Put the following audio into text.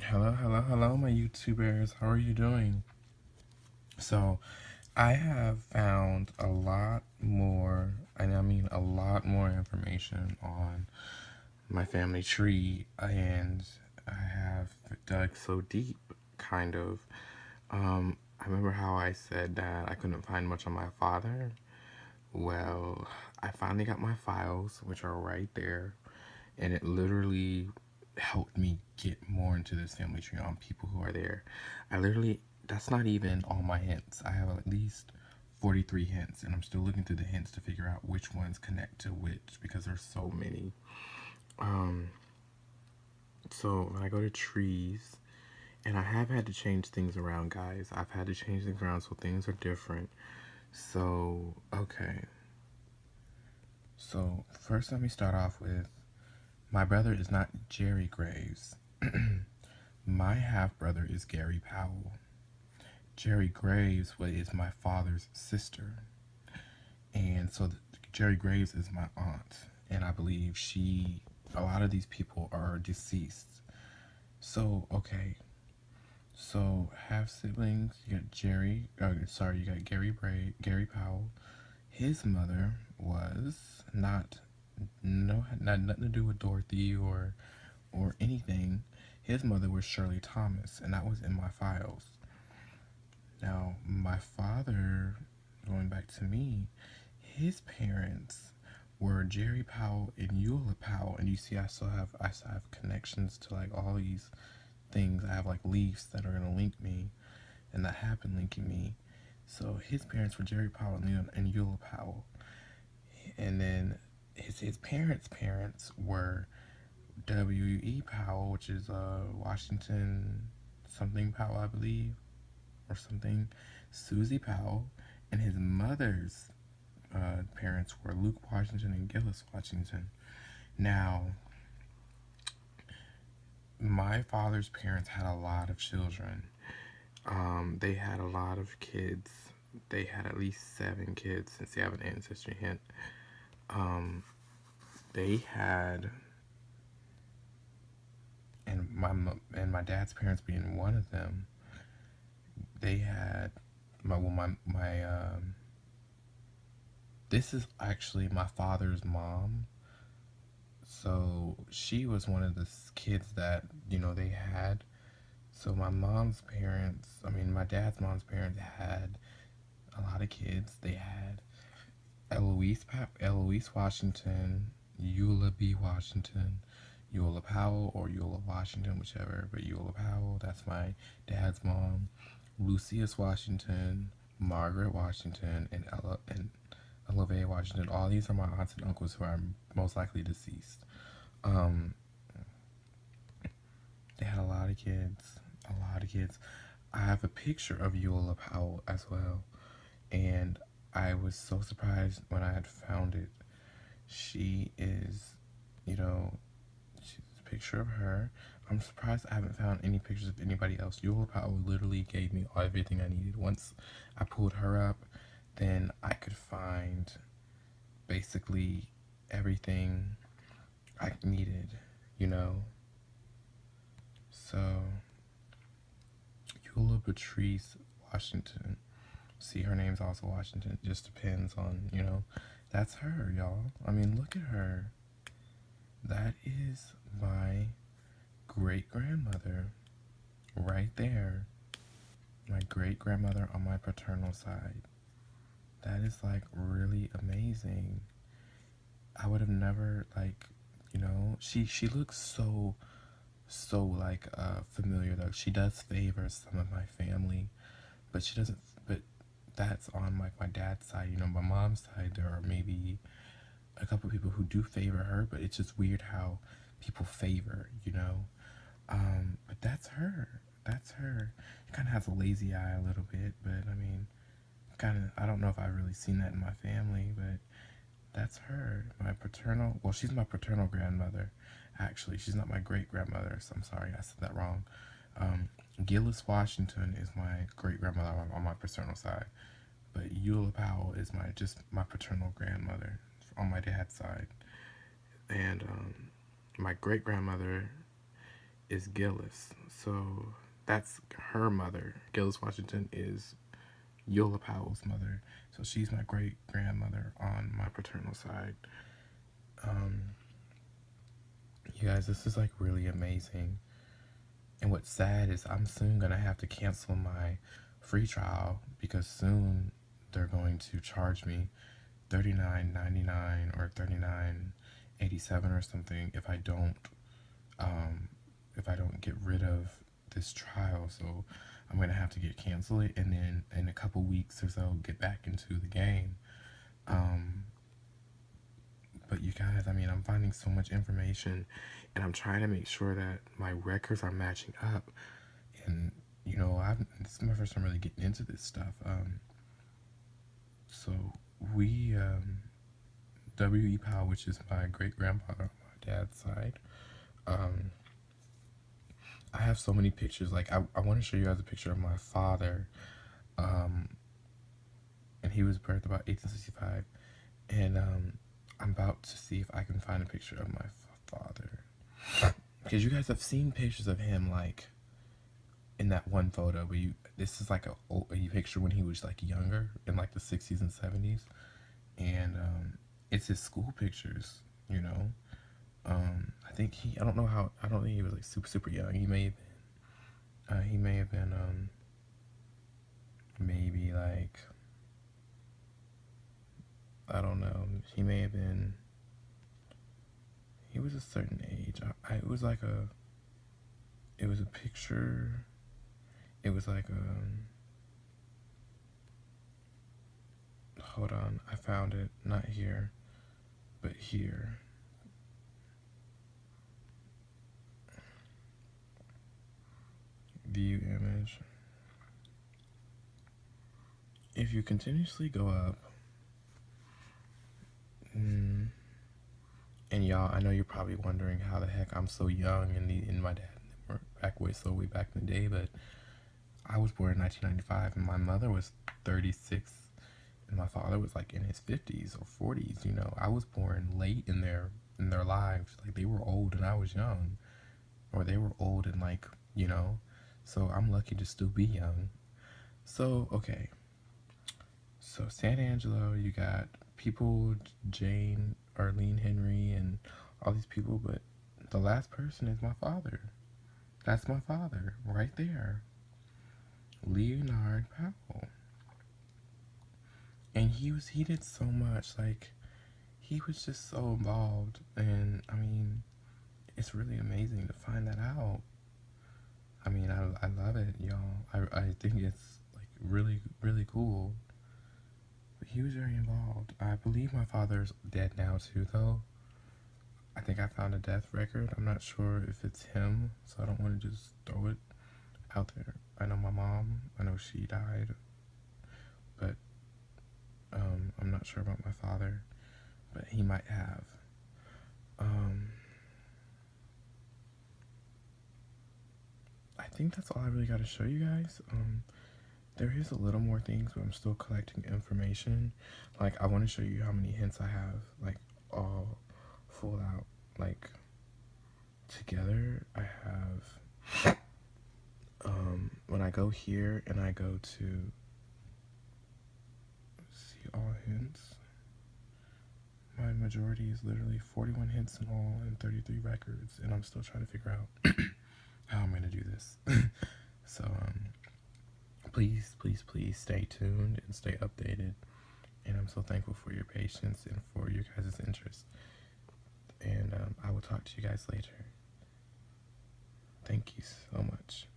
Hello, hello, hello, my YouTubers. How are you doing? So, I have found a lot more, and I mean a lot more information on my family tree, and I have dug so deep, kind of. I remember how I said that I couldn't find much on my father. Well, I finally got my files, which are right there, and it literally helped me get more into this family tree on people who are there. That's not even all my hints. I have at least 43 hints, and I'm still looking through the hints to figure out which ones connect to which because there's so many. Um, so when I go to trees, and I have had to change things around, guys. I've had to change things around so things are different. So, okay. So, first, let me start off with my brother is not Jerry Graves. My half brother is Gary Powell. Jerry Graves is my father's sister. And so Jerry Graves is my aunt. And I believe a lot of these people are deceased. So, okay. So, half siblings, you got you got Gary Powell. His mother was not nothing to do with Dorothy or anything. His mother was Shirley Thomas, and that was in my files. Now, my father, going back to me, his parents were Jerry Powell and Eula Powell, and you see, I still have connections to like all these things. I have like leaves that are gonna link me, and that have been linking me. So his parents were Jerry Powell and Eula Powell, and then his parents were W.E. Powell, which is Washington something Powell, I believe, or something, Susie Powell, and his mother's parents were Luke Washington and Gillis Washington. Now, my father's parents had a lot of children. They had a lot of kids. They had at least 7 kids, since they have an ancestry hint. Um, they had, and my dad's parents being one of them, they had my this is actually my father's mom. So she was one of the kids that, they had. So my dad's mom's parents had a lot of kids. They had Eloise Washington, Eula B. Washington, Eula Powell, or Eula Washington, whichever, but Eula Powell, that's my dad's mom. Lucius Washington, Margaret Washington, and Olivia Washington. All these are my aunts and uncles who are most likely deceased. Um, they had a lot of kids, a lot of kids. I have a picture of Eula Powell as well, and I was so surprised when I had found it. She is, you know, she's a picture of her. I'm surprised I haven't found any pictures of anybody else. Eula Powell literally gave me everything I needed. Once I pulled her up, then I could find basically everything I needed, you know? So, Eula Patrice Washington. See, her name's also Washington. It just depends on, that's her, y'all. I mean, look at her. That is my great grandmother right there. My great grandmother on my paternal side. That is like really amazing. I would have never she looks so like familiar though. She does favor some of my family, but she doesn't. But that's on like my dad's side. My mom's side, there are maybe a couple people who do favor her, but it's just weird how people favor. But that's her. That's her. She kind of has a lazy eye a little bit, but I mean, I don't know if I've really seen that in my family, but that's her. She's my paternal grandmother. Actually, she's not my great grandmother, so I'm sorry, I said that wrong. Gillis Washington is my great grandmother on my paternal side, but Eula Powell is my paternal grandmother on my dad's side. And my great grandmother is Gillis. So that's her mother. Gillis Washington is Yola Powell's mother. So she's my great grandmother on my paternal side. Um, you guys, this is like really amazing. And what's sad is I'm soon gonna have to cancel my free trial because soon they're going to charge me $39.99 or $39.87 or something um, if I don't get rid of this trial. So I'm gonna have to get cancel it and then in a couple weeks or so get back into the game. Um, but you guys, I mean, I'm finding so much information and I'm trying to make sure that my records are matching up. And you know, this is my first time really getting into this stuff. So we W.E. Powell, which is my great grandfather on my dad's side. I have so many pictures. Like I want to show you guys a picture of my father, and he was birthed about 1865. And I'm about to see if I can find a picture of my father, because you guys have seen pictures of him like in that one photo. But this is like a picture when he was like younger in like the 60s and 70s, and it's his school pictures. You know, I think I don't know how. I don't think he was like super young. He may have been. He may have been maybe like, I don't know. He may have been. He was a certain age. It was like a. It was a picture. It was like a. Hold on, I found it. Not here, but here. View image. If you continuously go up, and y'all, I know you're probably wondering how the heck I'm so young, and my dad were way back in the day, but I was born in 1995, and my mother was 36, and my father was like in his 50s or 40s. You know, I was born late in their lives. Like they were old and I was young, or they were old and like, you know. So I'm lucky to still be young. So okay, so San Angelo, you got people, Jane, Arlene Henry, and all these people, but the last person is my father. That's my father right there, Leonard Powell. And he did so much. Like he was just so involved, and I mean, it's really amazing to find that out. I mean, I love it, y'all. I think it's like really cool. But he was very involved. I believe my father's dead now too, though. I think I found a death record. I'm not sure if it's him, so I don't want to just throw it out there. I know my mom. I know she died, but I'm not sure about my father. But he might have. I think that's all I really got to show you guys. There is a little more things, but I'm still collecting information. Like I want to show you how many hints I have, like all full out, like together. I have when I go here and I go to see all hints, my majority is literally 41 hints in all and 33 records, and I'm still trying to figure out how I'm gonna do this. So please stay tuned and stay updated, and I'm so thankful for your patience and for your guys' interest, and I will talk to you guys later. Thank you so much.